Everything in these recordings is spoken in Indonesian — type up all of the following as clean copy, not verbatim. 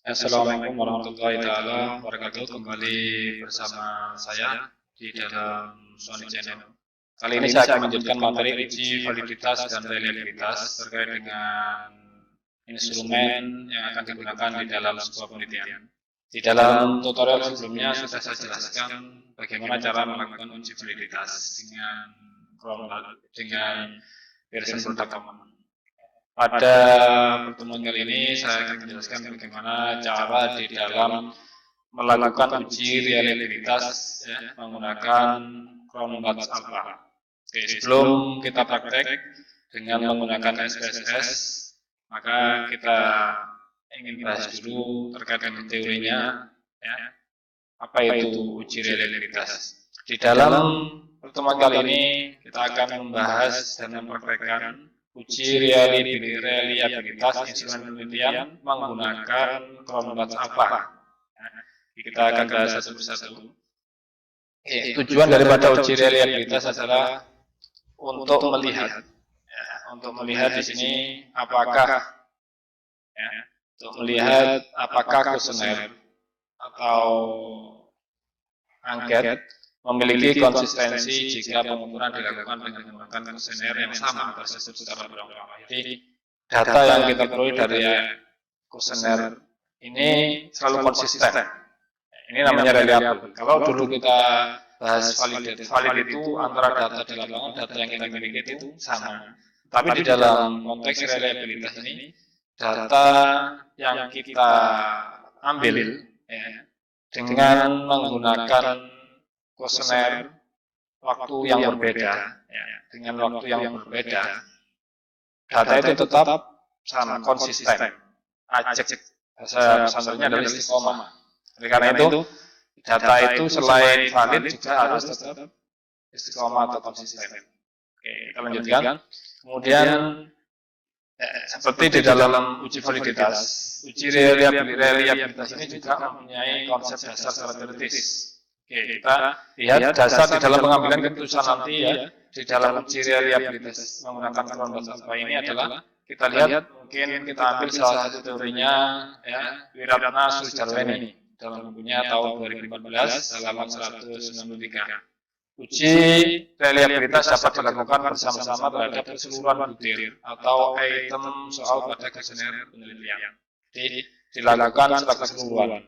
Assalamualaikum warahmatullahi taala wabarakatuh. Kembali bersama saya di dalam Sony Channel. Kali ini saya akan melanjutkan materi uji validitas dan reliabilitas terkait dengan instrumen yang akan digunakan di dalam sebuah penelitian. Di dalam tutorial sebelumnya sudah saya jelaskan bagaimana cara melakukan uji validitas dengan version product common. Pada pertemuan kali ini saya akan menjelaskan bagaimana cara di dalam melakukan uji reliabilitas menggunakan Cronbach's Alpha. Oke, sebelum kita praktek dengan menggunakan SPSS, maka kita ingin bahas dulu terkait dengan teorinya, apa itu uji reliabilitas. Di dalam pertemuan kali ini kita akan membahas dan mempraktekkan uji reliabilitas instrumen penelitian menggunakan Cronbach's Alpha. Kita akan bahas satu persatu. Tujuan daripada uji reliabilitas adalah untuk melihat di sini apakah kuesioner atau angket memiliki konsistensi jika pengukuran dilakukan dengan menggunakan kuesioner yang sama tersebut secara berulang-ulang. Jadi data yang kita peroleh dari kuesioner ini selalu konsisten. Ini namanya reliable. Kalau dulu kita bahas valid itu antara data di lapangan, data yang kita miliki itu sama. Tapi di dalam konteks reliabilitas ini, data yang kita ambil dengan menggunakan kuesioner waktu yang berbeda, data itu tetap sama, konsisten, ajak. Bahasa pesantrennya adalah istiqomah. Oleh karena itu, data itu selain valid juga harus tetap istiqomah atau konsisten. Oke, kita lanjutkan. Kemudian, seperti di dalam uji validitas, uji reliabilitas ini juga mempunyai konsep dasar secara teoritis. Oke, kita lihat dasar di dalam pengambilan keputusan nanti di dalam uji reliabilitas menggunakan Cronbach's Alpha ini adalah kita lihat mungkin kita ambil salah satu teorinya Wiratna Sujarweni dalam bukunya tahun 2014 halaman 193. Uji reliabilitas dapat dilakukan bersama-sama terhadap keseluruhan butir atau item soal pada kuesioner penelitian. Jadi dilakukan secara keseluruhan.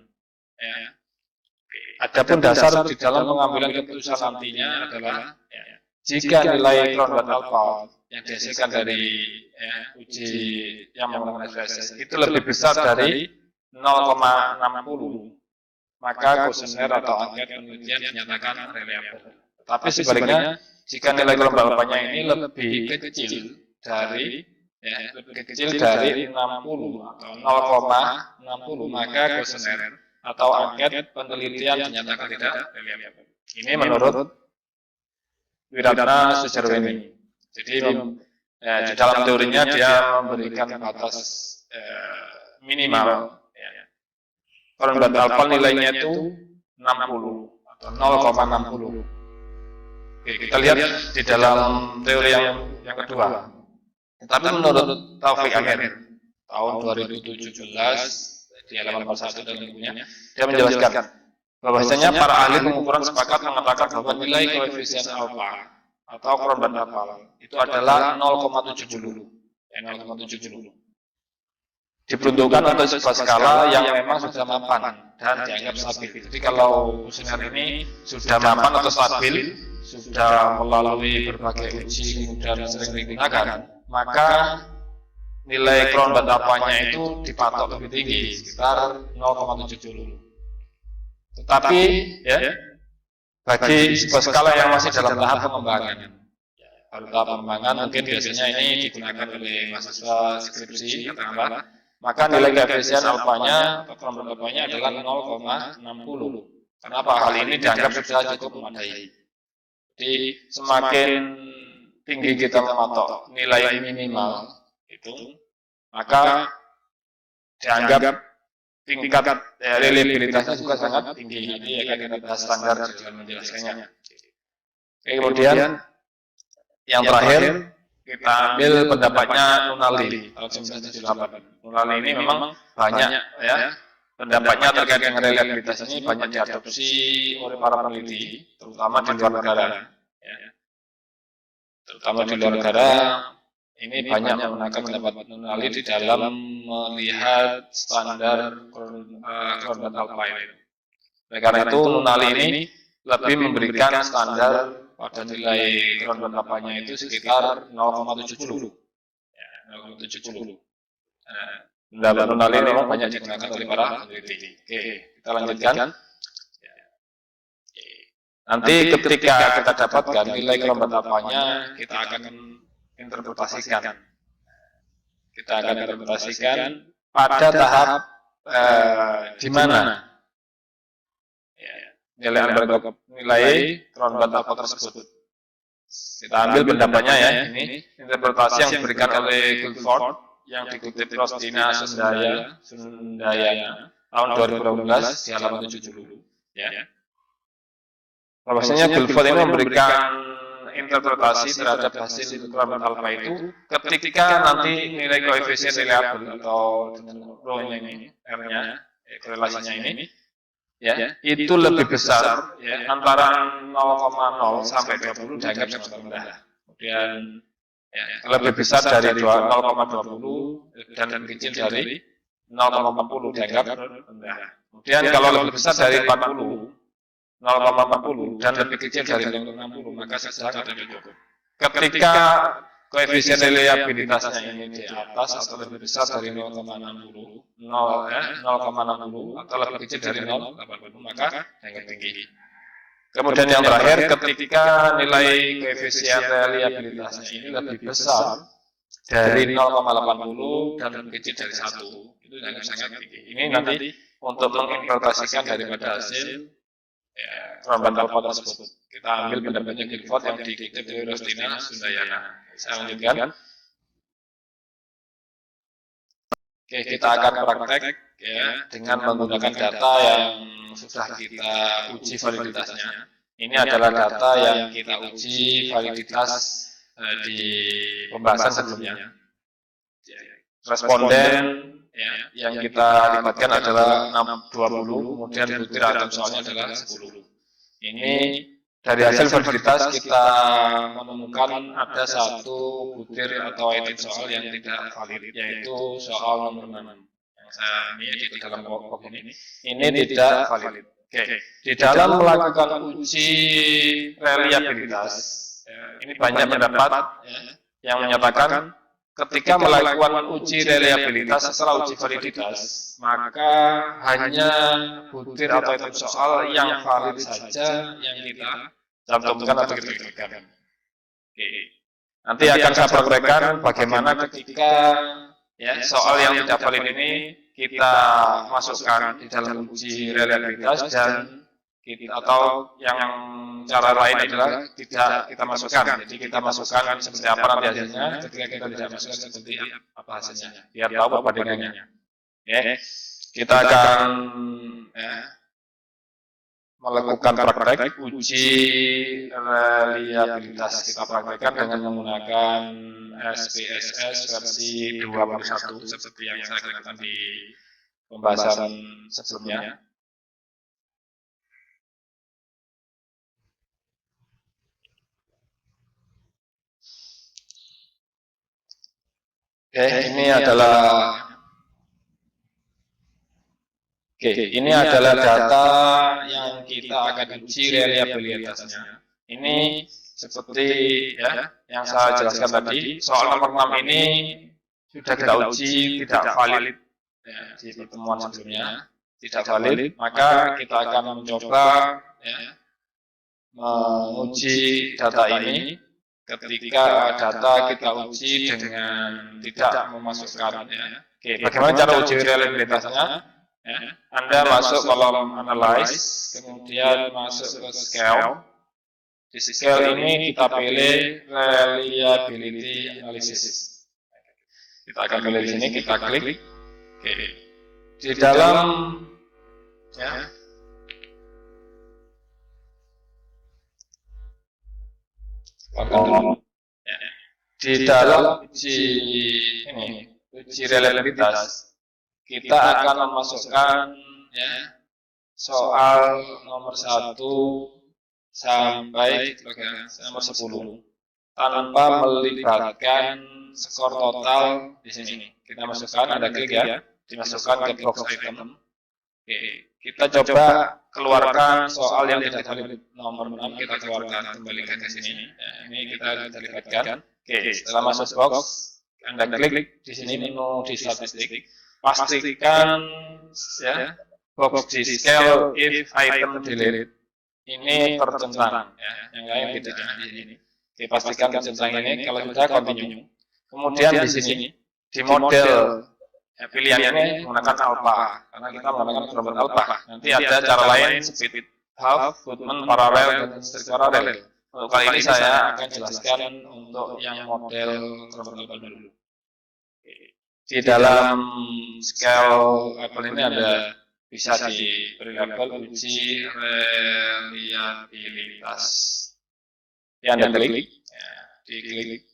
Adapun dasar di dalam pengambilan keputusan nantinya adalah jika nilai Cronbach's Alpha yang dihasilkan dari uji yang menggunakan SPSS itu lebih besar dari 0,60, maka kuesioner atau angket penelitian dinyatakan reliable. Tapi sebaliknya, jika nilai Cronbach's Alpha-nya ini lebih kecil dari 60 atau 0,60, maka kuesioner atau angket penelitian dinyatakan tidak reliable. Ini menurut Wiratna Sujarweni. Jadi di dalam teorinya dia memberikan batas minimal. Cronbach's Alpha nilainya itu 60 atau 0,60. Oke, kita lihat di dalam teori yang kedua. Tapi menurut Taufik Amir tahun 2017 di halaman 1 dalam bukunya, dia menjelaskan bahwasanya para ahli pengukuran sepakat mengatakan bahwa nilai koefisien alfa atau Cronbach's Alpha itu adalah 0,70. Diperuntukkan untuk sebuah skala yang memang sudah mapan dan dianggap stabil. Jadi kalau kuesioner ini sudah mapan atau stabil, sudah melalui berbagai uji kemudian sering digunakan, maka nilai Cronbach's Alpha-nya itu dipatok lebih tinggi, sekitar 0,70. Tetapi bagi sebuah skala yang masih dalam tahap pengembangan, mungkin biasanya ini digunakan oleh mahasiswa skripsi, katakanlah, maka nilai koefisien alfanya atau Cronbach's Alpha-nya adalah 0,60. Kenapa? Hal ini dianggap sudah cukup memadai. Jadi semakin tinggi kita mematok nilai minimal itu, maka dianggap tingkat reliabilitasnya juga sangat tinggi. Nanti akan kita bahas standar dengan menjelaskannya. Kemudian yang terakhir kita ambil pendapatnya Nunali tahun 1978. Nunali ini memang banyak pendapatnya terkait dengan reliabilitas ini banyak diadopsi oleh para peneliti, terutama di luar negara. Ya. Terutama di luar negara, ini banyak menggunakan pendapat Nunali di dalam melihat standar Cronbad Alpine. Oleh karena itu, Nunali ini lebih memberikan standar pada nilai Cronbad Alpine itu sekitar 0,70. Ya, 0,70. Pendapat Nunali memang banyak digunakan oleh para peneliti. Oke, kita lanjutkan. Nanti ketika kita dapatkan nilai Cronbad Alpine, kita akan interpretasikan. Kita akan interpretasikan pada tahap di mana nilai Cronbad Alpine tersebut. Kita ambil pendapatnya ya, ini interpretasi yang diberikan oleh Guilford yang dikutip Rostina Sundayana tahun 2012 di halaman 70. Ya. Bahwasanya Guilford ini memberikan interpretasi terhadap hasil Cronbad Alpha itu ketika nanti nilai koefisien reliable atau dengan rho-nya ini, R-nya, korelasinya ini, ya, itu lebih besar, ya, antara 0,0 sampai 20 dianggap sangat rendah. Kemudian ya, lebih besar dari 0,20 dan lebih kecil dari 0,40 dianggap rendah. Kemudian kalau lebih besar dari 40, 0,40 dan lebih kecil dari 0,60 maka sedang dan cukup. Ketika koefisien reliabilitasnya ini di atas atau lebih besar dari 0,60 atau lebih kecil dari 0,80 maka dianggap tinggi. Kemudian yang terakhir, ketika nilai koefisien reliabilitasnya ini lebih besar dari 0,80 dan lebih kecil dari 1, itu dianggap sangat tinggi. Ini nanti untuk menginterpretasikan daripada hasil Cronbad Alpha tersebut. Kita ambil pendapatnya Guilford yang dikutip dari Rostina Sundayana. Saya lanjutkan. Oke, kita akan praktek ya dengan menggunakan data yang sudah kita uji validitasnya. Ini adalah data yang kita uji validitas di pembahasan sebelumnya. Responden ya, yang kita libatkan adalah 20, kemudian butir atom soalnya adalah 10. Ini dari hasil validitas kita menemukan ada satu butir atau item soal yang tidak valid, yaitu soal nomor 6 yang saya ini di dalam kelompok ini tidak valid. Oke, di dalam melakukan uji reliabilitas, ini banyak pendapat yang menyatakan ketika melakukan uji reliabilitas setelah uji validitas, maka hanya butir atau item soal yang valid saja yang kita cantumkan atau kita klikkan. Oke. Nanti akan saya praktekkan bagaimana ketika ya soal yang tidak valid ini kita masukkan di dalam uji reliabilitas dan atau yang cara lain adalah tidak kita masukkan. Jadi kita masukkan seperti apa nanti hasilnya, ketika kita tidak masukkan seperti apa hasilnya, biar tahu perbandingannya. Ya, kita akan melakukan praktek uji reliabilitas. Kita praktekkan dengan menggunakan SPSS versi 21 seperti yang saya katakan di pembahasan sebelumnya. Ini adalah data yang kita akan uji reliabilitasnya. Ini seperti ya yang saya jelaskan tadi, soal nomor 6 ini sudah kita uji tidak valid ya, di pertemuan sebelumnya, tidak valid, maka kita akan mencoba ya, menguji data ini. Ketika data kita uji dengan tidak memasukkan ya. Oke, bagaimana cara uji reliabilitasnya? Ya. Anda masuk kolom analyze, kemudian masuk ke scale. Di scale ini kita pilih reliability analysis. Kita akan pilih di sini, kita klik. Oke. Di dalam ya, di dalam uji reliabilitas kita akan memasukkan ya, soal nomor 1 sampai nomor 10 tanpa melibatkan skor total di sini. Kita masukkan, ada klik ya, dimasukkan ke box item. Oke, kita coba keluarkan soal yang tidak valid nomor 6, kita keluarkan, kembalikan ke sini. Nah, ini kita libatkan. Oke, setelah masuk box, Anda klik di sini menu di statistik, pastikan ya box di scale if item delete ini tercentang, ya, yang lain tidak ada di sini. Oke, pastikan tercentang ini. Kalau sudah, continue. Kemudian di sini di model ya, pilihan ini menggunakan alpha karena kita menggunakan kelompok alpha. Nanti ada cara lain speed half, Goodman, paralel, dan strict paralel. Untuk kali ini saya akan jelaskan untuk yang model kelompok alpha dulu. Di dalam scale level ini ada bisa diberi label uji reliabilitas. Ya, Anda klik, ya, diklik.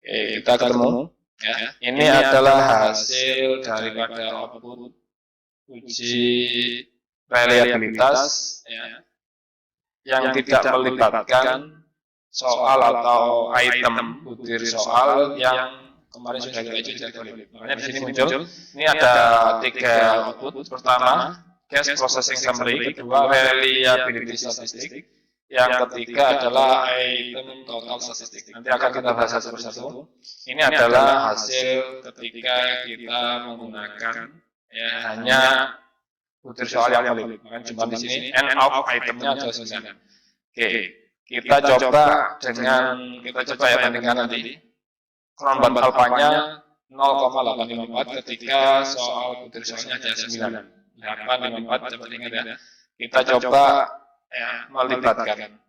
Oke, kita ketemu. Ya, ini adalah hasil daripada output uji reliabilitas ya, yang tidak melibatkan soal atau item butir soal yang kemarin sudah kita uji tidak valid. Makanya di sini muncul, ini ada 3 output. Pertama, case processing summary, kedua reliability statistik, yang ketiga adalah item total statistik. Nanti akan kita bahas satu persatu. Ini adalah hasil ketika kita menggunakan ya, hanya butir soal yang valid. Makanya cuma di sini end of itemnya adalah 9. Oke, kita coba ya bandingkan nanti. Kelompok alfanya 0,854 ketika soal butir soalnya ada 9. 854, coba ingat ya. Kita coba ya, melibatkan.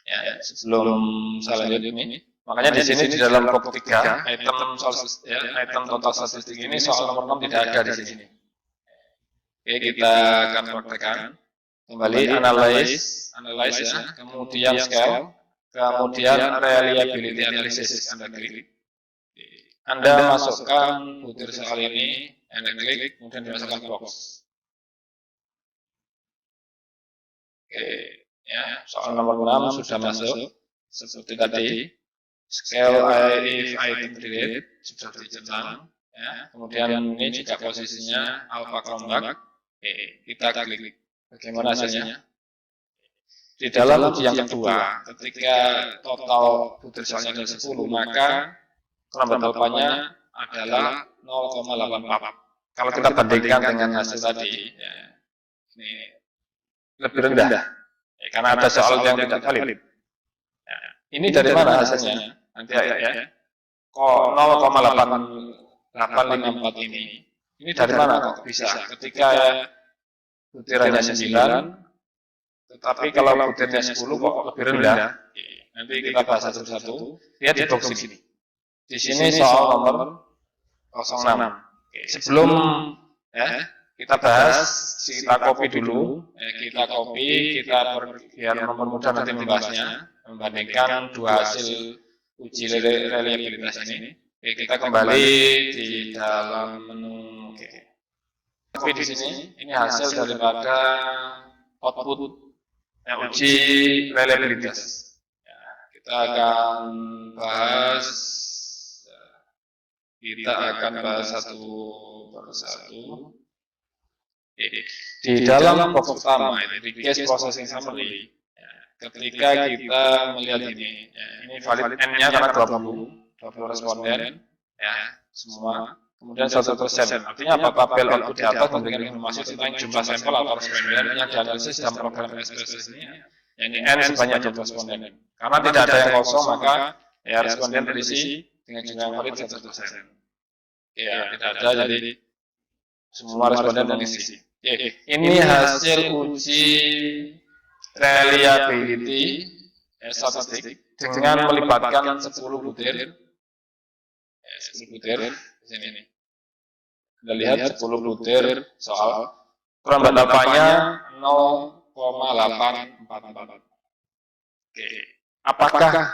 Ya, sebelum saya lanjut ini, makanya di sini di dalam box 3 item total statistik ini soal nomor 6 tidak ada di sini. Oke, kita akan praktekkan kembali analyze ya, kemudian scale, kemudian reliability analysis. Anda klik, Anda masukkan butir soal ini, Anda klik, kemudian dimasukkan box. Oke, ya, soal nomor 6 sudah masuk seperti tadi. Scale if item delete sudah dicentang. Ya. Kemudian ini juga posisinya alpha kelompok. Kita klik. Bagaimana hasilnya? Di dalam uji yang kedua, ketika total butir soalnya ada 10, maka kelompok alfanya adalah 0,84. Kalau kita bandingkan dengan hasil tadi, ya, ini lebih rendah ya, karena ada soal yang tidak valid. Ya, ini dari mana hasilnya? Nanti ya. Kok 0,8854 ini dari mana kok bisa? Ketika butirannya 9, tetapi kalau butirnya 10 kok lebih rendah? Nanti kita bahas satu-satu. Lihat di box ini. Di sini soal nomor 06. Sebelum ya, kita bahas, kita copy dulu. Kita biar mempermudah nanti membahasnya, membandingkan 2 hasil uji reliabilitas ini. Kita kembali di dalam menu. Tapi di sini ini hasil daripada output uji reliabilitas. Ya, kita akan bahas satu persatu. Di dalam box pertama di case processing summary, ya, ketika kita melihat ini, ya, ini valid n-nya karena 20 responden, ya semua. Kemudian 1%. Artinya apa? Tabel output di atas memberikan informasi tentang jumlah sampel atau responden yang dianalisis dalam program SPSS ini. Yang n sebanyak 20 responden. Karena tidak ada yang kosong, maka ya responden terisi dengan jumlah yang valid 100%. Ya, tidak ada, jadi semua responden mengisi. Ini hasil uji reliability statistik dengan melibatkan 10 butir. 10 butir di sini nih. Anda lihat 10 butir soal kelompok alfanya 0,844. Oke, apakah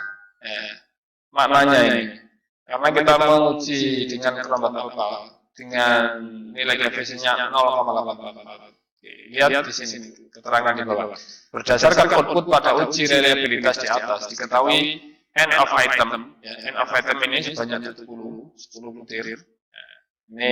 maknanya ini? Karena kita menguji dengan kelompok alfa dengan nilai koefisiennya 0,84. Lihat di sini keterangan di bawah. Berdasarkan output pada uji reliabilitas di atas, diketahui n of item, n of item ini sebanyak 10 butir. Ini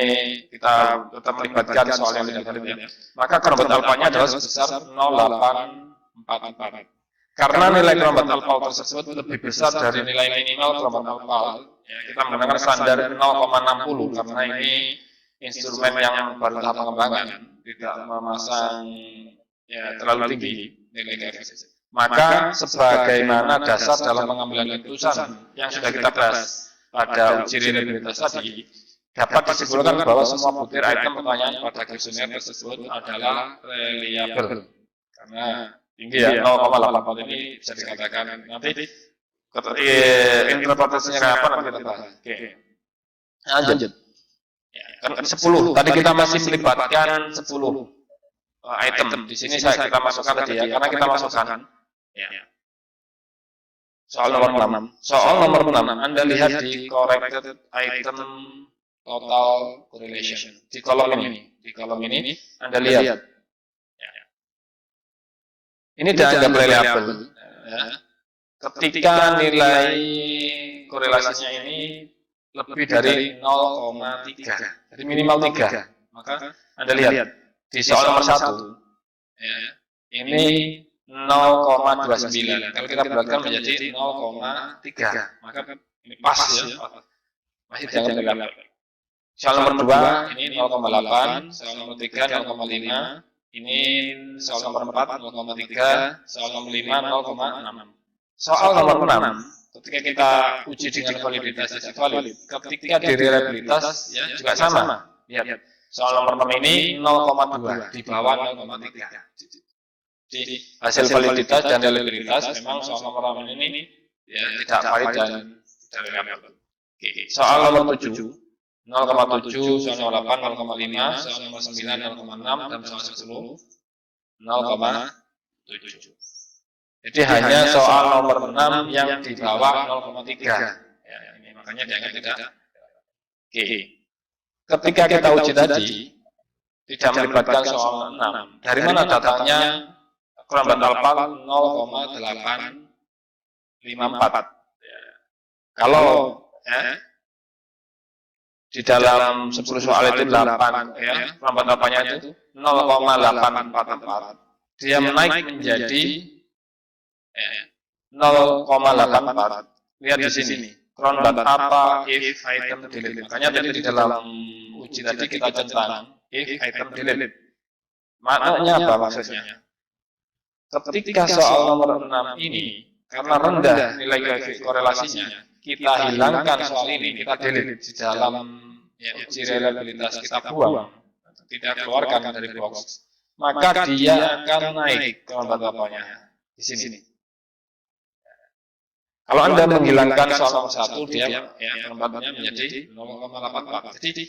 kita tetap melibatkan soal yang tidak valid ya. Maka kelompok alfanya adalah sebesar 0,844. Karena nilai kelompok alfa tersebut lebih besar dari nilai minimal kelompok alfa, ya, kita menggunakan standar 0,60 karena ini instrumen yang baru tahap pengembangan, tidak memasang ya terlalu tinggi nilai koefisien. Maka sebagaimana dasar dalam pengambilan keputusan yang sudah kita bahas pada uji reliabilitas tadi, dapat disimpulkan bahwa semua butir item pertanyaan pada kuesioner tersebut adalah reliable. Karena tinggi ya, 0,84 ini bisa dikatakan nanti interpretasinya apa nanti kita bahas. Oke. Lanjut. Ya, kan 10. Tadi kita masih melibatkan 10 item. Di sini kita masukkan tadi ya, karena kita masukkan ya. Soal nomor 6. Soal nomor 6 Anda lihat di corrected item total correlation di kolom ini. Di kolom ini Anda lihat. Ini dianggap reliable. Ya. Ketika nilai korelasinya ini lebih dari 0,3, jadi minimal 3, maka Anda lihat di soal nomor 1, ya, ini 0,29. Kalau kita bulatkan menjadi 0,3, maka ini pas ya, masih dianggap reliable. Soal nomor 2 ini 0,8, soal nomor 3 0,5. Ini soal nomor 4 0,3, soal nomor 5 0,6. Soal nomor 6, ketika kita uji dengan validitas valid, ketika di reliabilitas ya juga sama. Lihat, soal nomor 6 ini 0,2 di bawah 0,3. Di hasil validitas dan reliabilitas memang soal nomor 6 ini ya tidak valid dan tidak reliable. Soal nomor 7 0,7, soal nomor 8 0,5, soal nomor 9 0,6 dan soal 10 0,7. Jadi hanya soal nomor 6 yang di bawah 0,3. Ya, ini makanya dianggap tidak. Oke. Ketika kita uji tadi tidak melibatkan soal 6. Dari mana datangnya kelompok alfa 0,854? Ya. Kalau ya, di dalam 10 soal itu 8 ya, kelompok alfanya itu 0,844. Dia menaik menjadi 0,84. Lihat di sini. Kelompok apa if item delete. Makanya tadi di dalam uji tadi kita centang if item delete. Maknanya apa maksudnya? Ketika soal nomor 6 ini karena rendah nilai korelasinya, kita hilangkan soal ini, kita delete di dalam ya, uji reliabilitas kita buang, tidak keluarkan dari box, maka dia akan naik kelompok alfanya di sini. Kalau Anda menghilangkan soal nomor 1, dia ya, kelompoknya menjadi 0,84. Jadi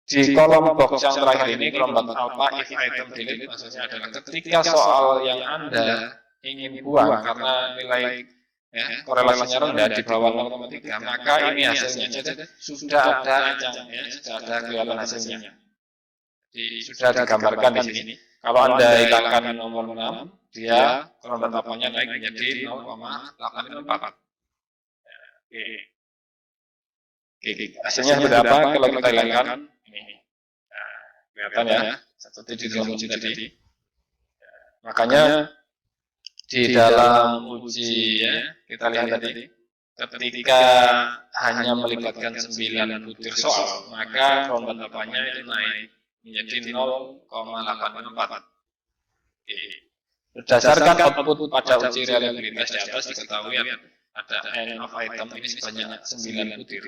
di kolom box yang terakhir ini kelompok alfa if item delete maksudnya adalah ketika soal yang Anda ingin buang karena nilai ya, korelasinya rendah di bawah 0,3, maka ini hasilnya jadi sudah ada ya, sudah ada kelihatan hasilnya. Jadi sudah digambarkan di sini. Kalau Anda hilangkan nomor 6, dia kelompok alfanya naik menjadi 0,854. Oke. Hasilnya seperti apa kalau kita hilangkan? Ini. Nah, kelihatan ya, seperti di dalam uji tadi. Makanya di dalam uji ya, kita lihat tadi, ketika hanya melibatkan 9 butir soal, maka kelompok alfanya itu naik menjadi 0,854. Berdasarkan output pada uji reliabilitas di atas diketahui ada n of item ini sebanyak 9 butir.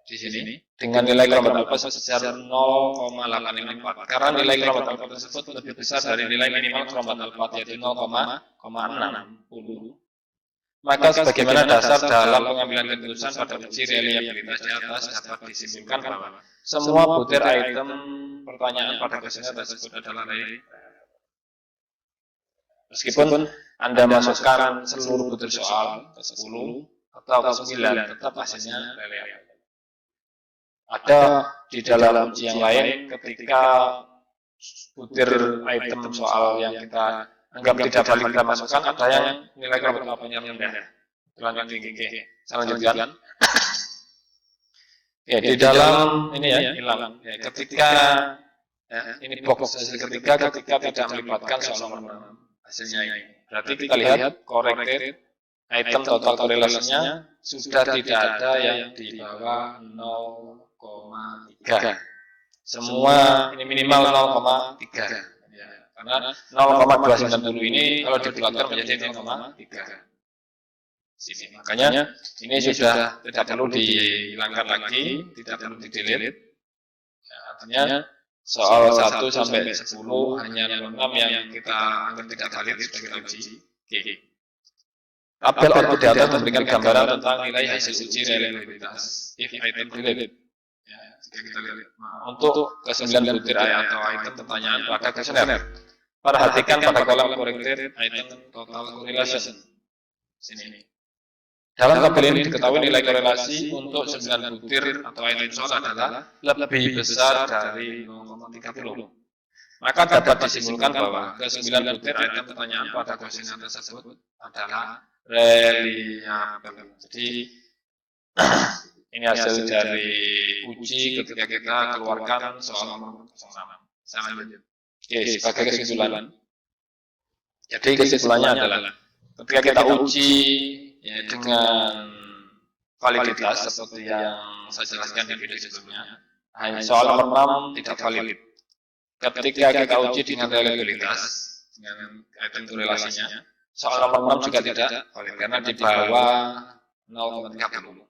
Di sini dengan nilai kelompok alfa sebesar 0,854 karena nilai kelompok alfa tersebut lebih besar dari nilai minimal kelompok alfa yaitu 0,60. Maka sebagaimana dasar dalam pengambilan keputusan pada uji reliabilitas di atas dapat disimpulkan bahwa semua butir item pertanyaan pada kuesioner tersebut adalah reliable. Meskipun Anda masukkan seluruh butir soal ke 10 atau ke 9, tetap hasilnya reliable. Ada di dalam uji yang lain ketika butir item soal yang kita anggap tidak valid kita masukkan, ada yang nilai keberapa-nya rendah. Lanjut tinggi. Saya lanjutkan. Ya, di dalam ini ya, hilang. Ya, ketika ini box hasil ketiga ketika tidak melibatkan soal nomor 6 hasilnya ini. Berarti kita lihat corrected item total korelasinya sudah tidak ada yang di bawah 0,3. Semua ini minimal 0,3. Ya, karena 0,290 ini kalau dibulatkan menjadi 0,3. Sini. Makanya ini sudah tidak perlu dihilangkan lagi, tidak perlu di-delete. Ya, artinya soal 1 sampai 10 hanya 6 yang kita anggap tidak valid sudah kita uji. Oke. Tabel output data memberikan gambaran tentang nilai hasil uji reliabilitas if item related. Ya, jika kita lihat untuk ke-9 butir atau item pertanyaan pada kuesioner. Perhatikan pada kolom corrected item total correlation. Sini. Dalam tabel ini diketahui nilai korelasi untuk 9 butir atau item soal adalah lebih besar dari 0,30. Maka dapat disimpulkan bahwa ke-9 butir item pertanyaan pada kuesioner tersebut adalah reliable. Jadi ini hasil dari uji ketika kita keluarkan soal nomor 06. Saya lanjut. Oke, sebagai kesimpulan. Jadi kesimpulannya adalah ketika kita uji ya, dengan validitas seperti yang saya jelaskan di video sebelumnya, hanya soal nomor 6 tidak valid. Ketika kita uji dengan reliabilitas, dengan item korelasinya, soal nomor 6 juga tidak valid karena di bawah 0,30.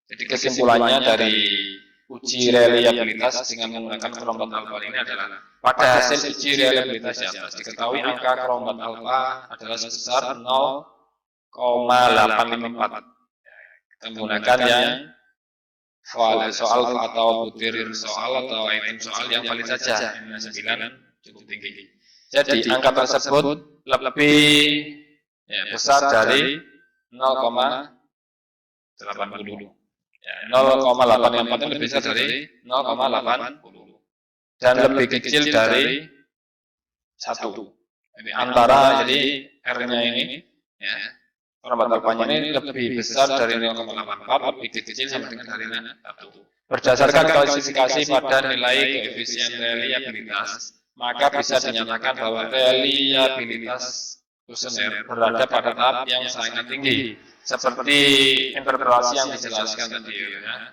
Jadi kesimpulannya dari uji reliabilitas dengan menggunakan Cronbach alpha ini adalah pada hasil uji reliabilitas di atas diketahui angka Cronbach alpha adalah sebesar 0,854. Kita menggunakan yang soal atau butir soal atau item soal yang valid saja. Ini 9 cukup tinggi. Jadi angka tersebut lebih besar dari 0,80. Ya, 0,854 itu lebih besar dari 0,80 dan lebih kecil dari 1. Jadi antara jadi R-nya ini ya, Cronbach alpha-nya ini lebih besar dari 0,84, lebih kecil sama dengan dari 1. Berdasarkan klasifikasi pada nilai koefisien reliabilitas, maka bisa dinyatakan bahwa reliabilitas kuesioner berada pada tahap yang sangat tinggi, seperti interpelasi yang dijelaskan tadi. Ya.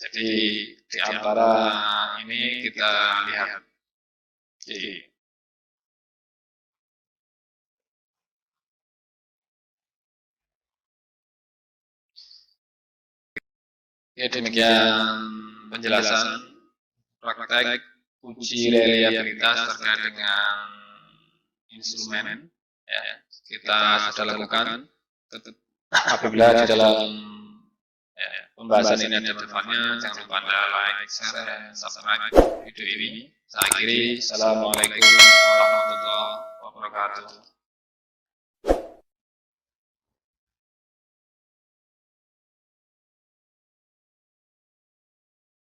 Jadi di antara ini kita lihat. Ya, demikian penjelasan praktek uji reliabilitas terkait dengan instrumen. Ya, kita sudah lakukan. Apabila di dalam pembahasan ini ada manfaatnya, jangan lupa Anda like, share, dan subscribe video ini. Saya akhiri. Assalamualaikum warahmatullahi wabarakatuh.